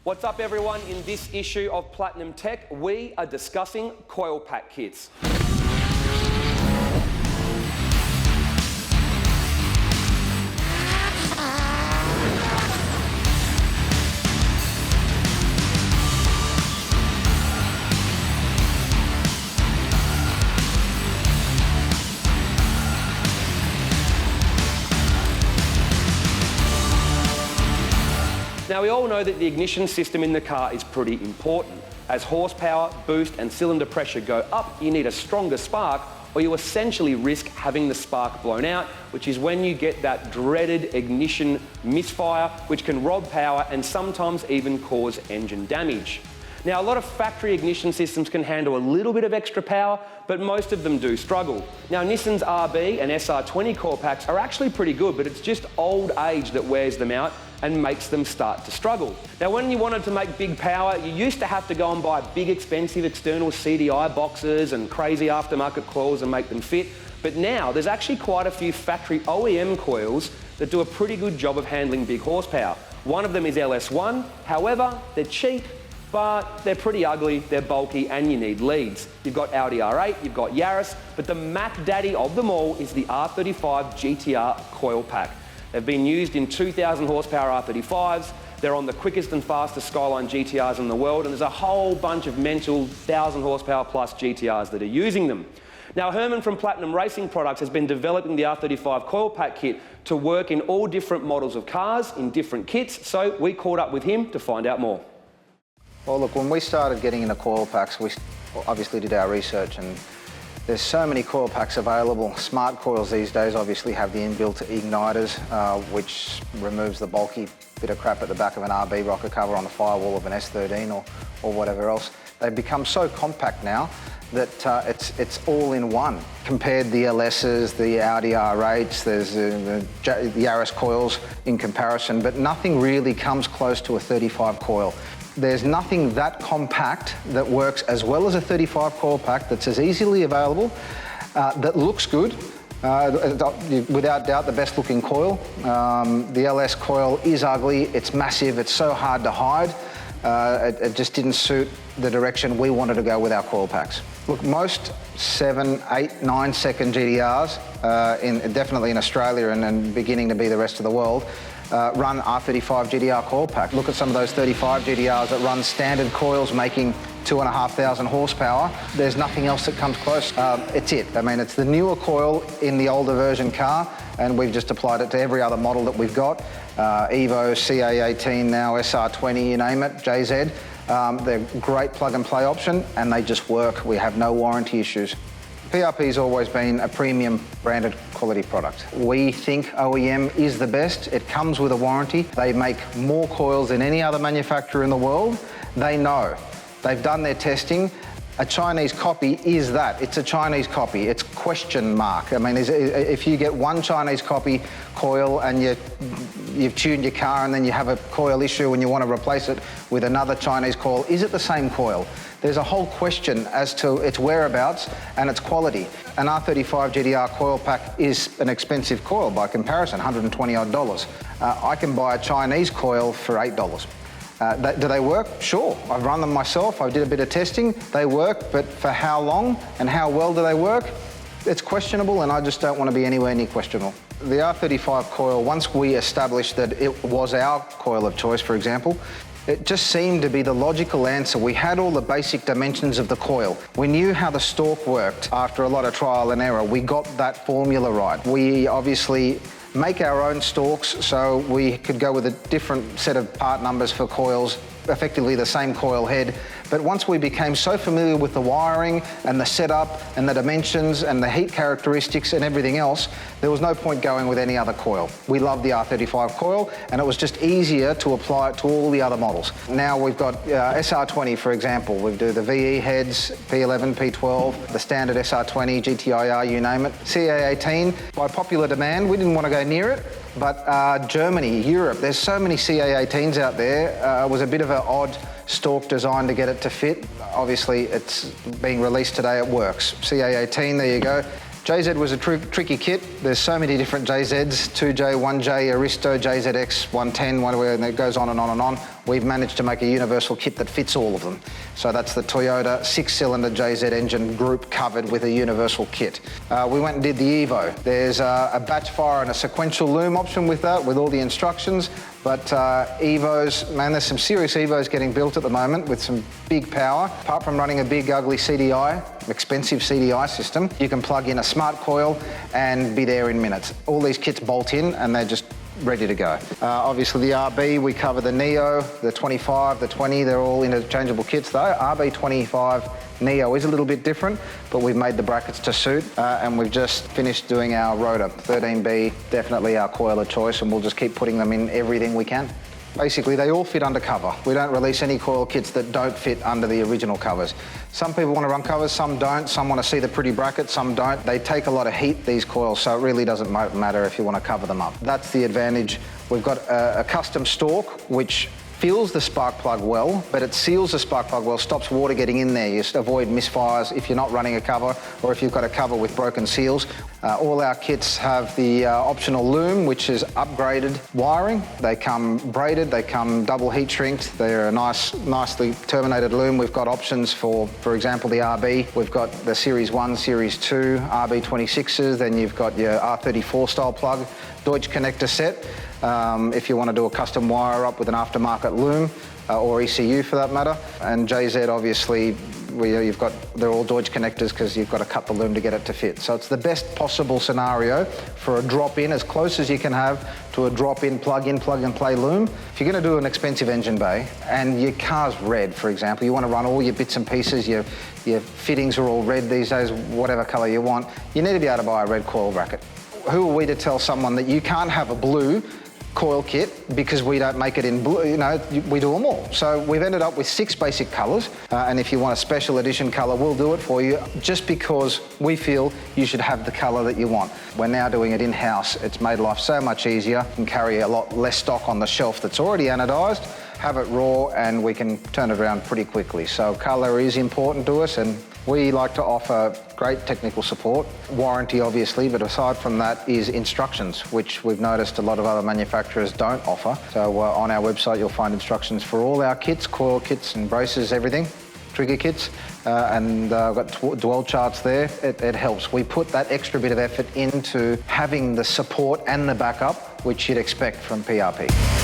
What's up everyone? In this issue of Platinum Tech, we are discussing Coilpack kits. Now we all know that the ignition system in the car is pretty important. As horsepower, boost and cylinder pressure go up, you need a stronger spark or you essentially risk having the spark blown out, which is when you get that dreaded ignition misfire, which can rob power and sometimes even cause engine damage. Now, a lot of factory ignition systems can handle a little bit of extra power, but most of them do struggle. Now, Nissan's RB and SR20 Coilpacks are actually pretty good, but it's just old age that wears them out and makes them start to struggle. Now, when you wanted to make big power, you used to have to go and buy big, expensive external CDI boxes and crazy aftermarket coils and make them fit. But now, there's actually quite a few factory OEM coils that do a pretty good job of handling big horsepower. One of them is LS1. However, they're cheap, but they're pretty ugly, they're bulky, and you need leads. You've got Audi R8, you've got Yaris, but the Mac Daddy of them all is the R35 GT-R Coilpack. They've been used in 2,000 horsepower R35s, they're on the quickest and fastest Skyline GT-Rs in the world, and there's a whole bunch of mental 1,000 horsepower plus GT-Rs that are using them. Now, Herman from Platinum Racing Products has been developing the R35 Coilpack kit to work in all different models of cars, in different kits, so we caught up with him to find out more. Well, look, when we started getting into coil packs, we obviously did our research, and there's so many coil packs available. Smart coils these days obviously have the inbuilt igniters, which removes the bulky bit of crap at the back of an RB rocker cover on the firewall of an S13 or whatever else. They've become so compact now that it's all in one. Compared the LSs, the Audi R8s, there's the Yaris coils in comparison, but nothing really comes close to a 35 coil. There's nothing that compact that works as well as a 35 coil pack, that's as easily available, that looks good. Without doubt, the best looking coil. The LS coil is ugly, it's massive, it's so hard to hide. It just didn't suit the direction we wanted to go with our coil packs. Look, most 7, 8, 9 second GTRs, definitely in Australia and beginning to be the rest of the world, run R35 GT-R coil pack. Look at some of those 35 GT-Rs that run standard coils making 2,500 horsepower. There's nothing else that comes close. It's it. I mean, it's the newer coil in the older version car, and we've just applied it to every other model that we've got. Evo, CA18 now, SR20, you name it, JZ. They're a great plug and play option, and they just work. We have no warranty issues. PRP's always been a premium branded quality product. We think OEM is the best. It comes with a warranty. They make more coils than any other manufacturer in the world. They know. They've done their testing. A Chinese copy is that. It's a Chinese copy. It's question mark. I mean, if you get one Chinese copy coil and you've tuned your car and then you have a coil issue and you want to replace it with another Chinese coil, is it the same coil? There's a whole question as to its whereabouts and its quality. An R35 GT-R coil pack is an expensive coil by comparison, $120 odd. I can buy a Chinese coil for $8. Do they work? Sure. I've run them myself. I did a bit of testing. They work, but for how long and how well do they work? It's questionable, and I just don't want to be anywhere near questionable. The R35 coil, once we established that it was our coil of choice, for example, it just seemed to be the logical answer. We had all the basic dimensions of the coil. We knew how the stalk worked after a lot of trial and error. We got that formula right. We obviously make our own stalks, so we could go with a different set of part numbers for coils, effectively the same coil head. But once we became so familiar with the wiring and the setup and the dimensions and the heat characteristics and everything else, there was no point going with any other coil. We love the R35 coil, and it was just easier to apply it to all the other models. Now we've got SR20, for example. We do the VE heads, P11, P12, the standard SR20, GT-IR, you name it. CA18, by popular demand, we didn't want to go near it, but Germany, Europe, there's so many CA18s out there. It was a bit of an odd stalk design to get it to fit. Obviously, it's being released today, it works. CA18, there you go. JZ was a tricky kit. There's so many different JZs, 2J, 1J, Aristo, JZX, 110, whatever, and it goes on and on and on. We've managed to make a universal kit that fits all of them. So that's the Toyota 6-cylinder JZ engine group covered with a universal kit. We went and did the Evo. There's a batch fire and a sequential loom option with that, with all the instructions. But Evos, man, there's some serious Evos getting built at the moment with some big power. Apart from running a big, ugly CDI, expensive CDI system, you can plug in a smart coil and be there in minutes. All these kits bolt in and they're just ready to go. Obviously the RB, we cover the Neo, the 25, the 20, they're all interchangeable kits though. RB25 Neo is a little bit different, but we've made the brackets to suit, and we've just finished doing our rotor. 13B, definitely our coil of choice, and we'll just keep putting them in everything we can. Basically, they all fit under cover. We don't release any coil kits that don't fit under the original covers. Some people want to run covers, some don't. Some want to see the pretty bracket, some don't. They take a lot of heat, these coils, so it really doesn't matter if you want to cover them up. That's the advantage. We've got a custom stalk, which fills the spark plug well, but it seals the spark plug well, stops water getting in there. You just avoid misfires if you're not running a cover or if you've got a cover with broken seals. All our kits have the optional loom, which is upgraded wiring. They come braided, they come double heat shrinked. They're a nicely terminated loom. We've got options for example, the RB. We've got the Series 1, Series 2, RB26s, then you've got your R34 style plug, Deutsch connector set. If you want to do a custom wire up with an aftermarket loom or ECU for that matter. And JZ, obviously, they're all Deutsch connectors because you've got to cut the loom to get it to fit. So it's the best possible scenario for a drop-in, as close as you can have to a drop-in, plug-in, plug-and-play loom. If you're going to do an expensive engine bay and your car's red, for example, you want to run all your bits and pieces, your fittings are all red these days, whatever colour you want, you need to be able to buy a red coil bracket. Who are we to tell someone that you can't have a blue coil kit because we don't make it in blue? You know, we do them all. So we've ended up with 6 basic colours, and if you want a special edition colour, we'll do it for you just because we feel you should have the colour that you want. We're now doing it in-house. It's made life so much easier. You can carry a lot less stock on the shelf that's already anodised, have it raw, and we can turn it around pretty quickly. So colour is important to us, and we like to offer great technical support, warranty obviously, but aside from that is instructions, which we've noticed a lot of other manufacturers don't offer. So on our website you'll find instructions for all our kits, coil kits and braces, everything, trigger kits, and I've got dwell charts there. It helps. We put that extra bit of effort into having the support and the backup, which you'd expect from PRP.